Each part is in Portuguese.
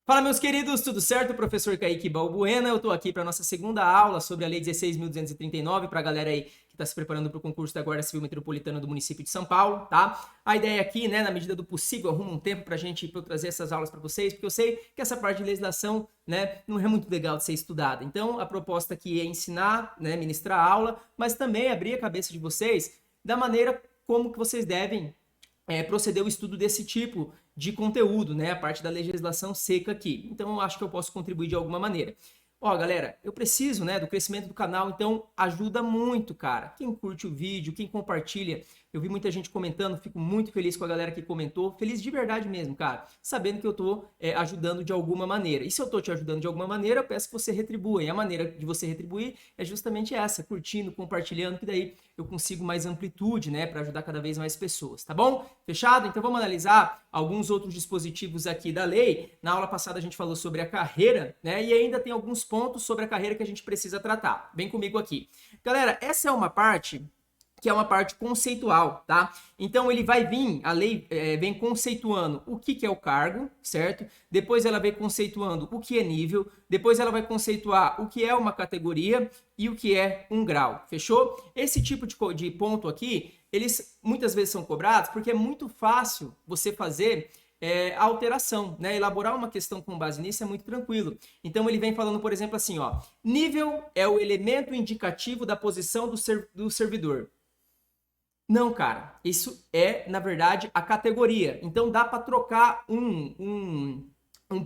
Fala, meus queridos, tudo certo? Professor Kaique Balbuena, eu estou aqui para a nossa segunda aula sobre a Lei 16.239, para a galera aí que está se preparando para o concurso da Guarda Civil Metropolitana do município de São Paulo, tá? A ideia aqui, né, na medida do possível, arruma um tempo para eu trazer essas aulas para vocês, porque eu sei que essa parte de legislação, né, não é muito legal de ser estudada. Então, a proposta aqui é ensinar, né, ministrar a aula, mas também abrir a cabeça de vocês da maneira como que vocês devem proceder o estudo desse tipo de conteúdo, né? A parte da legislação seca aqui. Então, eu acho que eu posso contribuir de alguma maneira. Ó, galera, eu preciso, né, do crescimento do canal, então ajuda muito, cara. Quem curte o vídeo, quem compartilha, eu vi muita gente comentando, fico muito feliz com a galera que comentou, feliz de verdade mesmo, cara, sabendo que eu tô ajudando de alguma maneira. E se eu tô te ajudando de alguma maneira, eu peço que você retribua. E a maneira de você retribuir é justamente essa, curtindo, compartilhando, que daí eu consigo mais amplitude, né, para ajudar cada vez mais pessoas, tá bom? Fechado? Então vamos analisar alguns outros dispositivos aqui da lei. Na aula passada a gente falou sobre a carreira, né, e ainda tem alguns pontos sobre a carreira que a gente precisa tratar. Vem comigo aqui. Galera, essa é uma parte que é uma parte conceitual, tá? Então ele vai vir, a lei vem conceituando o que é o cargo, certo? Depois ela vem conceituando o que é nível, depois ela vai conceituar o que é uma categoria e o que é um grau, fechou? Esse tipo de ponto aqui, eles muitas vezes são cobrados porque é muito fácil você fazer a alteração, né? Elaborar uma questão com base nisso é muito tranquilo. Então ele vem falando, por exemplo, assim, ó, nível é o elemento indicativo da posição do servidor. Não, cara, isso é, na verdade, a categoria. Então dá para trocar um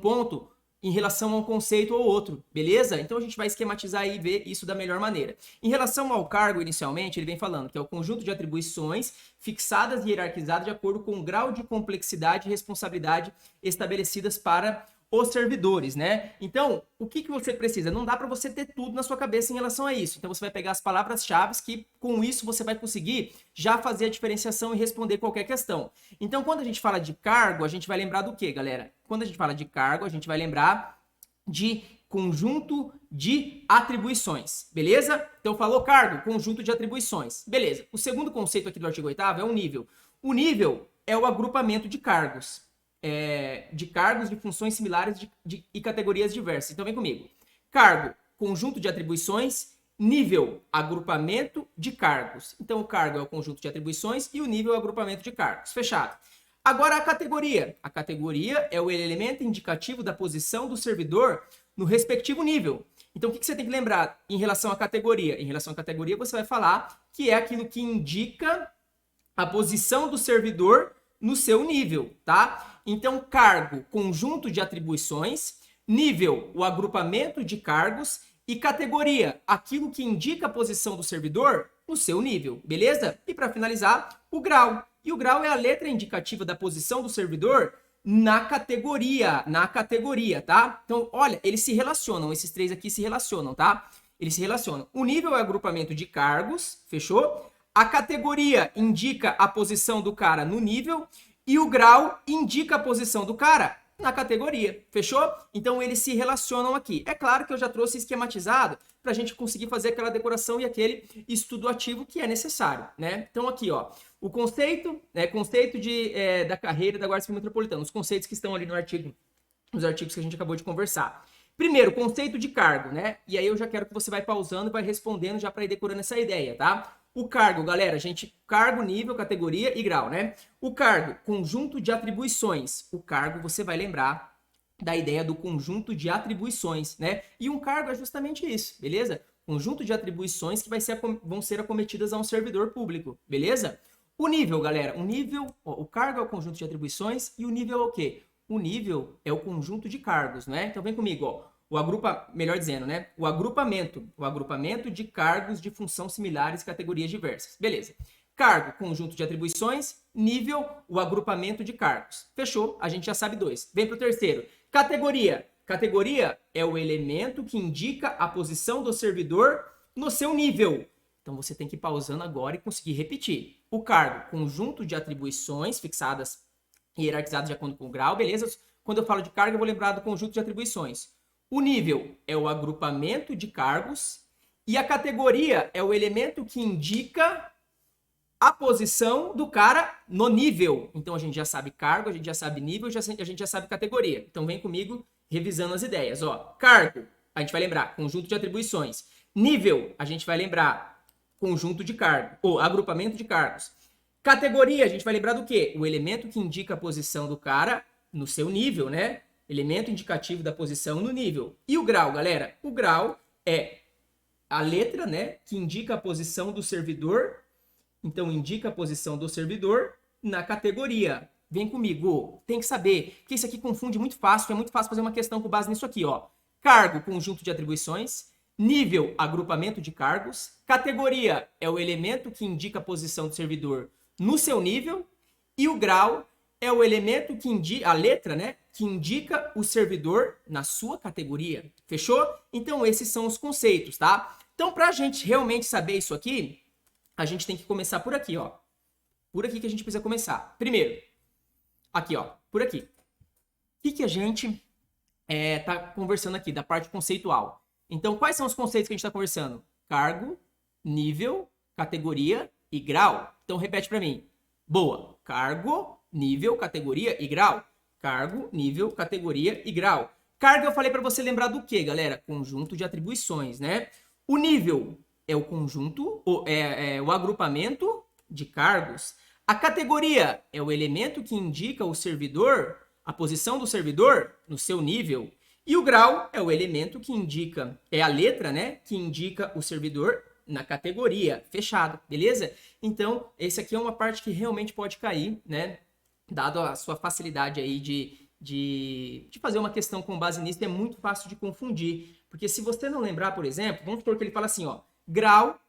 ponto em relação a um conceito ou outro, beleza? Então a gente vai esquematizar e ver isso da melhor maneira. Em relação ao cargo, inicialmente, ele vem falando que é o conjunto de atribuições fixadas e hierarquizadas de acordo com o grau de complexidade e responsabilidade estabelecidas para os servidores, né? Então, o que você precisa? Não dá para você ter tudo na sua cabeça em relação a isso. Então, você vai pegar as palavras-chave que, com isso, você vai conseguir já fazer a diferenciação e responder qualquer questão. Então, quando a gente fala de cargo, a gente vai lembrar do quê, galera? Quando a gente fala de cargo, a gente vai lembrar de conjunto de atribuições, beleza? Então, falou cargo, conjunto de atribuições. Beleza. O segundo conceito aqui do artigo 8º é o nível. O nível é o agrupamento de cargos. De cargos de funções similares e categorias diversas. Então, vem comigo. Cargo, conjunto de atribuições. Nível, agrupamento de cargos. Então, o cargo é o conjunto de atribuições e o nível é o agrupamento de cargos. Fechado. Agora, a categoria. A categoria é o elemento indicativo da posição do servidor no respectivo nível. Então, o que você tem que lembrar em relação à categoria? Em relação à categoria, você vai falar que é aquilo que indica a posição do servidor no seu nível, tá? Então, cargo, conjunto de atribuições, nível, o agrupamento de cargos e categoria, aquilo que indica a posição do servidor no seu nível, beleza? E para finalizar, o grau. E o grau é a letra indicativa da posição do servidor na categoria, tá? Então, olha, eles se relacionam, esses três aqui se relacionam, tá? Eles se relacionam. O nível é o agrupamento de cargos, fechou? A categoria indica a posição do cara no nível e o grau indica a posição do cara na categoria, fechou? Então eles se relacionam aqui. É claro que eu já trouxe esquematizado para a gente conseguir fazer aquela decoração e aquele estudo ativo que é necessário, né? Então aqui, ó, o conceito, né, conceito da carreira da Guarda Civil Metropolitana, os conceitos que estão ali no artigo, nos artigos que a gente acabou de conversar. Primeiro, conceito de cargo, né? E aí eu já quero que você vai pausando e vai respondendo já para ir decorando essa ideia, tá? O cargo, galera, cargo, nível, categoria e grau, né? O cargo, conjunto de atribuições. O cargo, você vai lembrar da ideia do conjunto de atribuições, né? E um cargo é justamente isso, beleza? Conjunto de atribuições que vão ser acometidas a um servidor público, beleza? O nível, galera, o cargo é o conjunto de atribuições e o nível é o quê? O nível é o conjunto de cargos, né? Então vem comigo, ó. Melhor dizendo, né? O agrupamento de cargos de função similares e categorias diversas. Beleza. Cargo, conjunto de atribuições. Nível, o agrupamento de cargos. Fechou? A gente já sabe dois. Vem para o terceiro. Categoria. Categoria é o elemento que indica a posição do servidor no seu nível. Então você tem que ir pausando agora e conseguir repetir. O cargo, conjunto de atribuições fixadas e hierarquizadas de acordo com o grau, beleza? Quando eu falo de cargo, eu vou lembrar do conjunto de atribuições. O nível é o agrupamento de cargos e a categoria é o elemento que indica a posição do cara no nível. Então a gente já sabe cargo, a gente já sabe nível, a gente já sabe categoria. Então vem comigo revisando as ideias, ó. Cargo, a gente vai lembrar, conjunto de atribuições. Nível, a gente vai lembrar, conjunto de cargos, ou agrupamento de cargos. Categoria, a gente vai lembrar do quê? O elemento que indica a posição do cara no seu nível, né? Elemento indicativo da posição no nível. E o grau, galera? O grau é a letra, né, que indica a posição do servidor. Então, indica a posição do servidor na categoria. Vem comigo, tem que saber, que isso aqui confunde muito fácil, é muito fácil fazer uma questão com base nisso aqui, ó. Cargo, conjunto de atribuições. Nível, agrupamento de cargos. Categoria é o elemento que indica a posição do servidor no seu nível. E o grau é o elemento que indica, a letra, né, que indica o servidor na sua categoria. Fechou? Então, esses são os conceitos, tá? Então, para a gente realmente saber isso aqui, a gente tem que começar por aqui, ó. Por aqui que a gente precisa começar. Primeiro, aqui, ó, por aqui. O que a gente tá conversando aqui, da parte conceitual? Então, quais são os conceitos que a gente está conversando? Cargo, nível, categoria e grau. Então, repete para mim. Boa. Cargo, nível, categoria e grau. Cargo, nível, categoria e grau. Cargo eu falei para você lembrar do quê, galera? Conjunto de atribuições, né? O nível é o conjunto, o agrupamento de cargos. A categoria é o elemento que indica o servidor, a posição do servidor no seu nível. E o grau é o elemento que indica, é a letra, né, que indica o servidor na categoria. Fechado, beleza? Então, esse aqui é uma parte que realmente pode cair, né? Dado a sua facilidade aí de fazer uma questão com base nisso, é muito fácil de confundir. Porque se você não lembrar, por exemplo, vamos supor que ele fala assim, ó, grau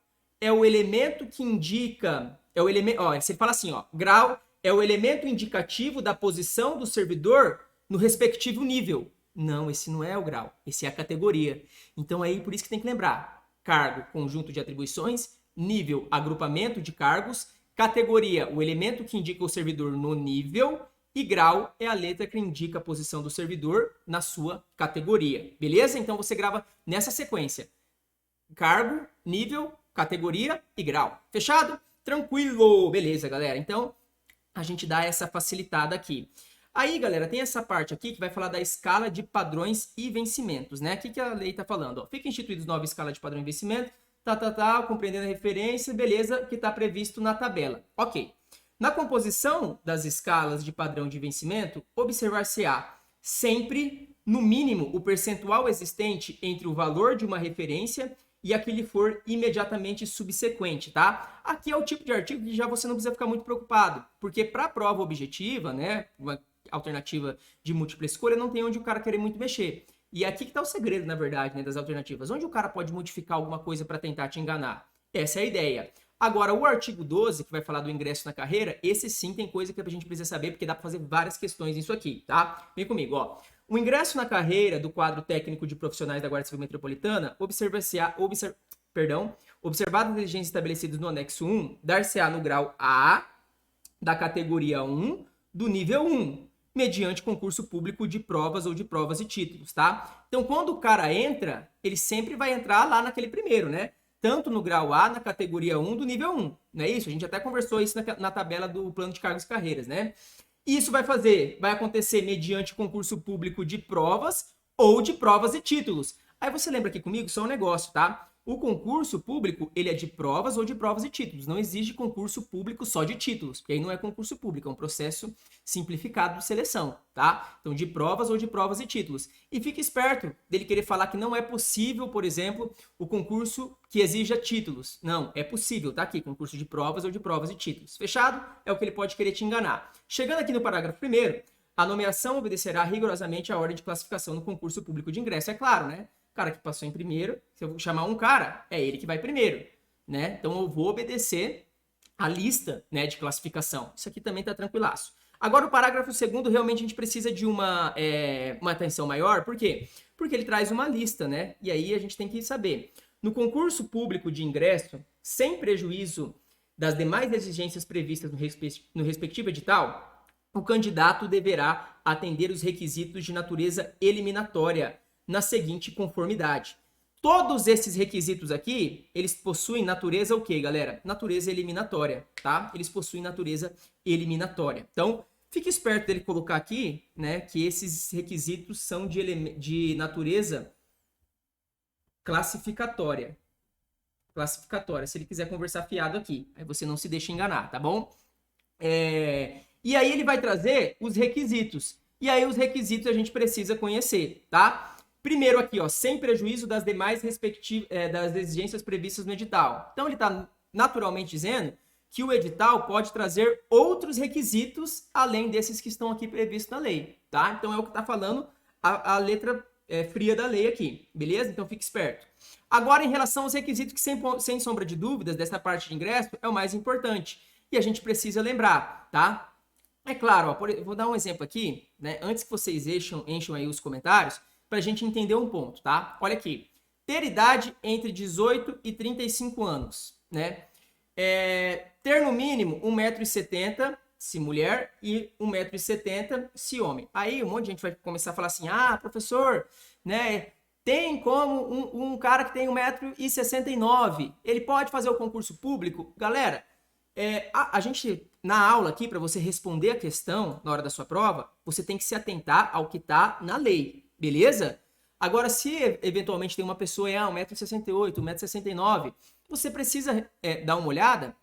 é o elemento que indica, se ele fala assim, ó, grau é o elemento indicativo da posição do servidor no respectivo nível. Não, esse não é o grau, esse é a categoria. Então aí por isso que tem que lembrar. Cargo, conjunto de atribuições, nível, agrupamento de cargos, categoria, o elemento que indica o servidor no nível, e grau é a letra que indica a posição do servidor na sua categoria. Beleza? Então você grava nessa sequência. Cargo, nível, categoria e grau. Fechado? Tranquilo! Beleza, galera. Então a gente dá essa facilitada aqui. Aí, galera, tem essa parte aqui que vai falar da escala de padrões e vencimentos, né? O que a lei está falando? Ó, fica instituídos nova escala de padrão e vencimento, compreendendo a referência, beleza, que está previsto na tabela. Ok. Na composição das escalas de padrão de vencimento, observar-se-á sempre, no mínimo, o percentual existente entre o valor de uma referência e a que lhe for imediatamente subsequente, tá? Aqui é o tipo de artigo que já você não precisa ficar muito preocupado, porque para a prova objetiva, né, uma alternativa de múltipla escolha, não tem onde o cara querer muito mexer. E aqui que está o segredo, na verdade, né, das alternativas. Onde o cara pode modificar alguma coisa para tentar te enganar. Essa é a ideia. Agora, o artigo 12, que vai falar do ingresso na carreira, esse sim tem coisa que a gente precisa saber, porque dá para fazer várias questões nisso aqui, tá? Vem comigo, ó. O ingresso na carreira do quadro técnico de profissionais da Guarda Civil Metropolitana, observadas as exigências estabelecidas no anexo 1, dar-se-á no grau A, da categoria 1, do nível 1, mediante concurso público de provas ou de provas e títulos, tá? Então, quando o cara entra, ele sempre vai entrar lá naquele primeiro, né? Tanto no grau A, na categoria 1 do nível 1, não é isso? A gente até conversou isso na tabela do plano de cargos e carreiras, né? Isso vai acontecer mediante concurso público de provas ou de provas e títulos. Aí você lembra aqui comigo, só um negócio, tá? O concurso público, ele é de provas ou de provas e títulos. Não existe concurso público só de títulos, porque aí não é concurso público, é um processo simplificado de seleção, tá? Então, de provas ou de provas e títulos. E fique esperto dele querer falar que não é possível, por exemplo, o concurso que exija títulos. Não, é possível, tá aqui, concurso de provas ou de provas e títulos. Fechado? É o que ele pode querer te enganar. Chegando aqui no parágrafo 1º, a nomeação obedecerá rigorosamente à ordem de classificação no concurso público de ingresso. É claro, né? O cara que passou em primeiro, se eu chamar um cara, é ele que vai primeiro, né? Então eu vou obedecer a lista, né, de classificação. Isso aqui também tá tranquilaço. Agora o parágrafo 2º, realmente a gente precisa de uma atenção maior. Por quê? Porque ele traz uma lista, né? E aí a gente tem que saber. No concurso público de ingresso, sem prejuízo das demais exigências previstas no respectivo edital, o candidato deverá atender os requisitos de natureza eliminatória na seguinte conformidade. Todos esses requisitos aqui, eles possuem natureza o quê, galera? Natureza eliminatória, tá? Eles possuem natureza eliminatória. Então, Fique esperto dele colocar aqui, né, que esses requisitos são de natureza classificatória. Classificatória, se ele quiser conversar fiado aqui. Aí você não se deixa enganar, tá bom? E aí ele vai trazer os requisitos. E aí os requisitos a gente precisa conhecer, tá? Primeiro aqui, ó, sem prejuízo das demais das exigências previstas no edital. Então ele está naturalmente dizendo que o edital pode trazer outros requisitos além desses que estão aqui previstos na lei, tá? Então é o que está falando a letra fria da lei aqui, beleza? Então fique esperto. Agora, em relação aos requisitos que, sem sombra de dúvidas, dessa parte de ingresso, é o mais importante. E a gente precisa lembrar, tá? É claro, ó, vou dar um exemplo aqui, né? Antes que vocês encham aí os comentários, para a gente entender um ponto, tá? Olha aqui. Ter idade entre 18 e 35 anos, né? Ter no mínimo 1,70 m se mulher e 1,70 m se homem. Aí um monte de gente vai começar a falar assim, ah, professor, né? Tem como um cara que tem 1,69 m, ele pode fazer o concurso público? Galera, a gente, na aula aqui, para você responder a questão na hora da sua prova, você tem que se atentar ao que está na lei, beleza? Agora, se eventualmente tem uma pessoa 1,68 m, 1,69 m, você precisa dar uma olhada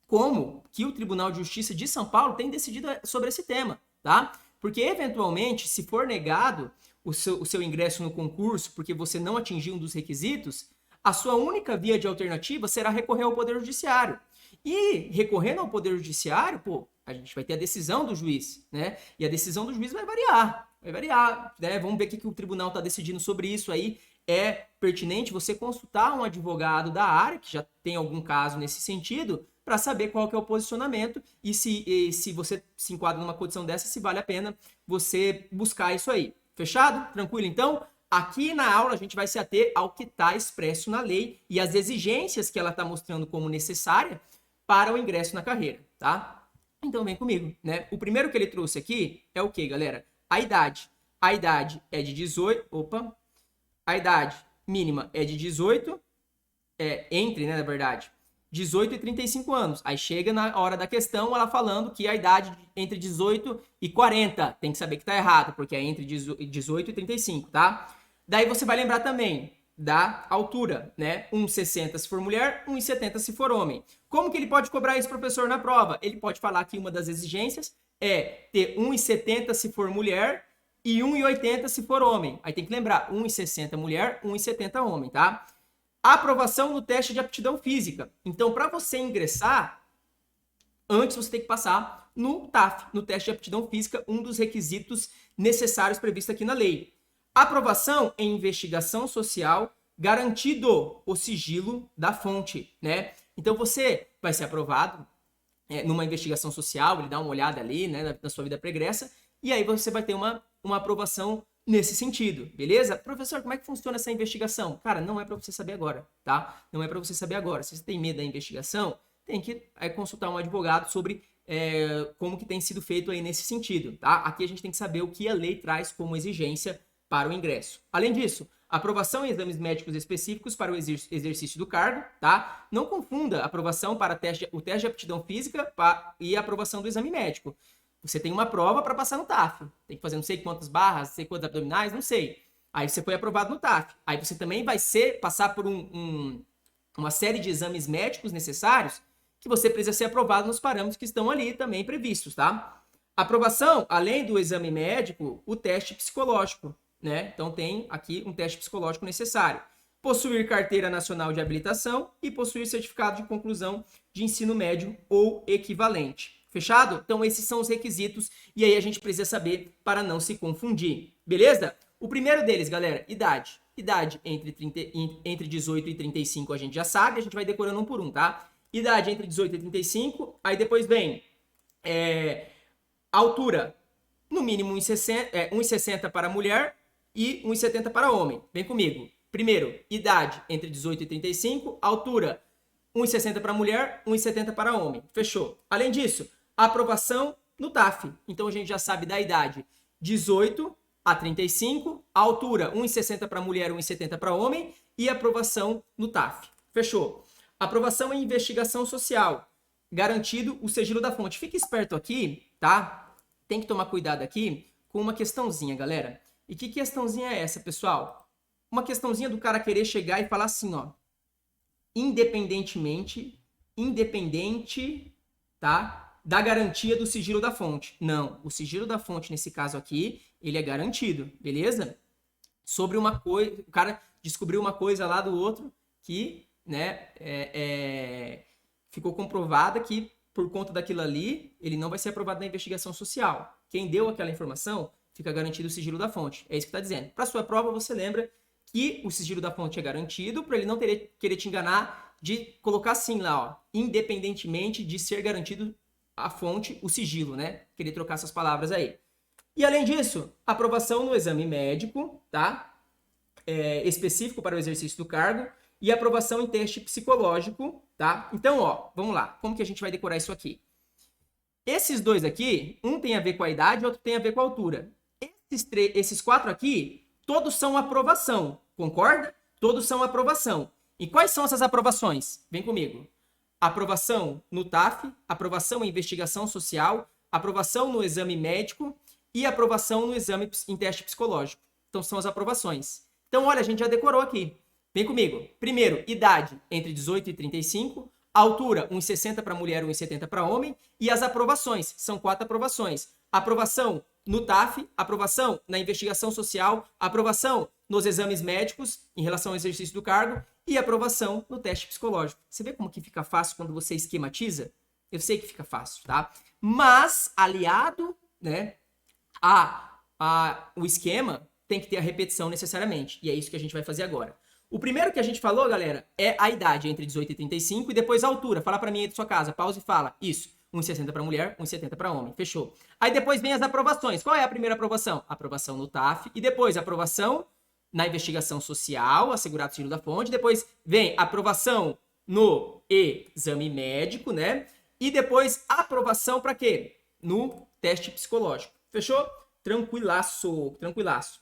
como que o Tribunal de Justiça de São Paulo tem decidido sobre esse tema, tá? Porque, eventualmente, se for negado o seu ingresso no concurso porque você não atingiu um dos requisitos, a sua única via de alternativa será recorrer ao Poder Judiciário. E recorrendo ao Poder Judiciário, pô, a gente vai ter a decisão do juiz, né? E a decisão do juiz vai variar, né? Vamos ver o que o tribunal está decidindo sobre isso aí. É pertinente você consultar um advogado da área, que já tem algum caso nesse sentido, para saber qual que é o posicionamento e se você se enquadra numa condição dessa, se vale a pena você buscar isso aí. Fechado? Tranquilo, então? Aqui na aula a gente vai se ater ao que está expresso na lei e as exigências que ela está mostrando como necessária para o ingresso na carreira, tá? Então vem comigo, né? O primeiro que ele trouxe aqui é o que, galera? A idade. A idade é de 18... Opa! A idade mínima é de 18... entre, né, na verdade, 18 e 35 anos. Aí chega na hora da questão ela falando que a idade entre 18 e 40. Tem que saber que tá errado, porque é entre 18 e 35, tá? Daí você vai lembrar também da altura, né? 1,60 se for mulher, 1,70 se for homem. Como que ele pode cobrar isso, professor, na prova? Ele pode falar que uma das exigências é ter 1,70 se for mulher e 1,80 se for homem. Aí tem que lembrar, 1,60 mulher, 1,70 homem, tá? Aprovação no teste de aptidão física. Então, para você ingressar, antes você tem que passar no TAF, no teste de aptidão física, um dos requisitos necessários previstos aqui na lei. Aprovação em investigação social, garantido o sigilo da fonte, né? Então, você vai ser aprovado numa investigação social, ele dá uma olhada ali, né, na sua vida pregressa, e aí você vai ter uma aprovação nesse sentido, beleza? Professor, como é que funciona essa investigação? Cara, não é para você saber agora, tá? Não é para você saber agora. Se você tem medo da investigação, tem que consultar um advogado sobre como que tem sido feito aí nesse sentido, tá? Aqui a gente tem que saber o que a lei traz como exigência para o ingresso. Além disso, aprovação em exames médicos específicos para o exercício do cargo, tá? Não confunda aprovação para o teste de aptidão física e a aprovação do exame médico. Você tem uma prova para passar no TAF. Tem que fazer não sei quantas barras, não sei quantos abdominais, não sei. Aí você foi aprovado no TAF. Aí você também vai passar por uma série de exames médicos necessários que você precisa ser aprovado nos parâmetros que estão ali também previstos, tá? Aprovação, além do exame médico, o teste psicológico, né? Então tem aqui um teste psicológico necessário. Possuir carteira nacional de habilitação e possuir certificado de conclusão de ensino médio ou equivalente. Fechado? Então esses são os requisitos e aí a gente precisa saber para não se confundir, beleza? O primeiro deles, galera, idade. Idade entre 18 e 35 a gente já sabe, a gente vai decorando um por um, tá? Idade entre 18 e 35, aí depois vem altura, no mínimo 1,60 para mulher e 1,70 para homem. Vem comigo. Primeiro, idade entre 18 e 35, altura 1,60 para mulher, 1,70 para homem. Fechou. Além disso, aprovação no TAF. Então a gente já sabe da idade 18 a 35, altura 1,60 para mulher, 1,70 para homem e aprovação no TAF. Fechou. Aprovação em investigação social. Garantido o sigilo da fonte. Fique esperto aqui, tá? tem que tomar cuidado aqui com uma questãozinha, galera. E que questãozinha é essa, pessoal? Uma questãozinha do cara querer chegar e falar assim, ó. Independente, tá? Da garantia do sigilo da fonte. Não, o sigilo da fonte, nesse caso aqui, ele é garantido, beleza? Sobre uma coisa, o cara descobriu uma coisa lá do outro que, né, ficou comprovada que, por conta daquilo ali, ele não vai ser aprovado na investigação social. Quem deu aquela informação, fica garantido o sigilo da fonte. É isso que está dizendo. Para sua prova, você lembra que o sigilo da fonte é garantido, para ele não querer te enganar, de colocar assim lá, ó, independentemente de ser garantido a fonte, o sigilo, né? Querer trocar essas palavras aí. E além disso, aprovação no exame médico, tá? Específico para o exercício do cargo, e aprovação em teste psicológico, tá? Então, ó, vamos lá. Como que a gente vai decorar isso aqui? Esses dois aqui, um tem a ver com a idade, outro tem a ver com a altura. Esses 4 aqui, todos são aprovação, concorda? Todos são aprovação. E quais são essas aprovações? Vem comigo. Aprovação no TAF, aprovação em investigação social, aprovação no exame médico e aprovação no exame em teste psicológico. Então, são as aprovações. Então, olha, a gente já decorou aqui. Vem comigo. Primeiro, idade entre 18 e 35, altura 1,60 para mulher, 1,70 para homem, e as aprovações, são 4 aprovações. Aprovação no TAF, aprovação na investigação social, aprovação nos exames médicos em relação ao exercício do cargo e aprovação no teste psicológico. Você vê como que fica fácil quando você esquematiza? Eu sei que fica fácil, tá? Mas, aliado, né, o esquema, tem que ter a repetição necessariamente. E é isso que a gente vai fazer agora. O primeiro que a gente falou, galera, é a idade entre 18 e 35 e depois a altura. Fala pra mim aí da sua casa, pausa e fala. Isso, 1,60 para mulher, 1,70 para homem. Fechou. Aí depois vem as aprovações. Qual é a primeira aprovação? Aprovação no TAF e depois aprovação na investigação social, assegurado o sigilo da fonte. Depois vem aprovação no exame médico, né? E depois aprovação para quê? No teste psicológico. Fechou? Tranquilaço, tranquilaço.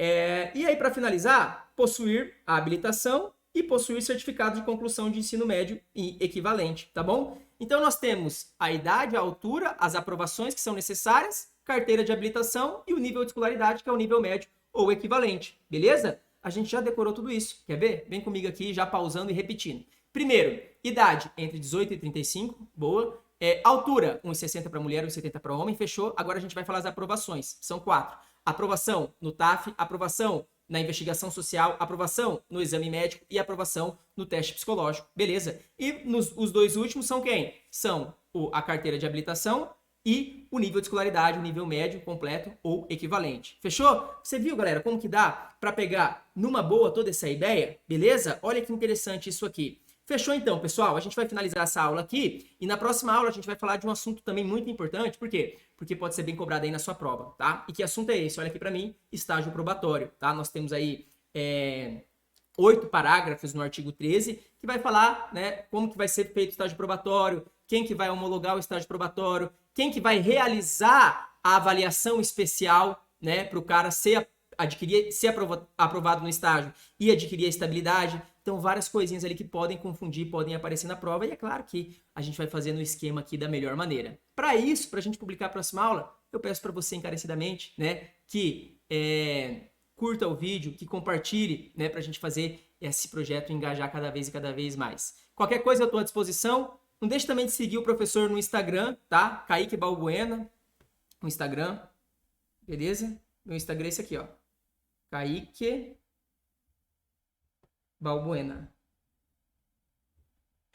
E aí, para finalizar, possuir a habilitação e possuir certificado de conclusão de ensino médio e equivalente, tá bom? Então, nós temos a idade, a altura, as aprovações que são necessárias, carteira de habilitação e o nível de escolaridade, que é o nível médio ou equivalente, beleza? A gente já decorou tudo isso, quer ver? Vem comigo aqui, já pausando e repetindo. Primeiro, idade entre 18 e 35, boa. Altura, 1,60 para mulher, 1,70 para homem, fechou. Agora a gente vai falar as aprovações, são 4. Aprovação no TAF, aprovação na investigação social, aprovação no exame médico e aprovação no teste psicológico, beleza? E os dois últimos são quem? São a carteira de habilitação e o nível de escolaridade, o nível médio, completo ou equivalente. Fechou? Você viu, galera, como que dá para pegar numa boa toda essa ideia? Beleza? Olha que interessante isso aqui. Fechou então, pessoal? A gente vai finalizar essa aula aqui e na próxima aula a gente vai falar de um assunto também muito importante. Por quê? Porque pode ser bem cobrado aí na sua prova, tá? E que assunto é esse? Olha aqui para mim, estágio probatório, tá? Nós temos aí 8 parágrafos no artigo 13 que vai falar, né, como que vai ser feito o estágio probatório, quem que vai homologar o estágio probatório, quem que vai realizar a avaliação especial, né, para o cara ser aprovado no estágio e adquirir a estabilidade. Então, várias coisinhas ali que podem confundir, podem aparecer na prova. E é claro que a gente vai fazer no esquema aqui da melhor maneira. Para isso, para a gente publicar a próxima aula, eu peço para você encarecidamente, né, que curta o vídeo, que compartilhe, né, para a gente fazer esse projeto engajar cada vez mais. Qualquer coisa eu estou à disposição. Não deixe também de seguir o professor no Instagram, tá? Kaique Balbuena, no Instagram. Beleza? Meu Instagram é esse aqui, ó. Kaique Balbuena.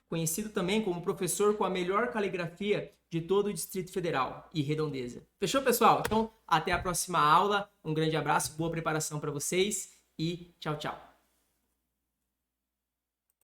Conhecido também como professor com a melhor caligrafia de todo o Distrito Federal e Redondeza. Fechou, pessoal? Então, até a próxima aula. Um grande abraço, boa preparação para vocês e tchau, tchau.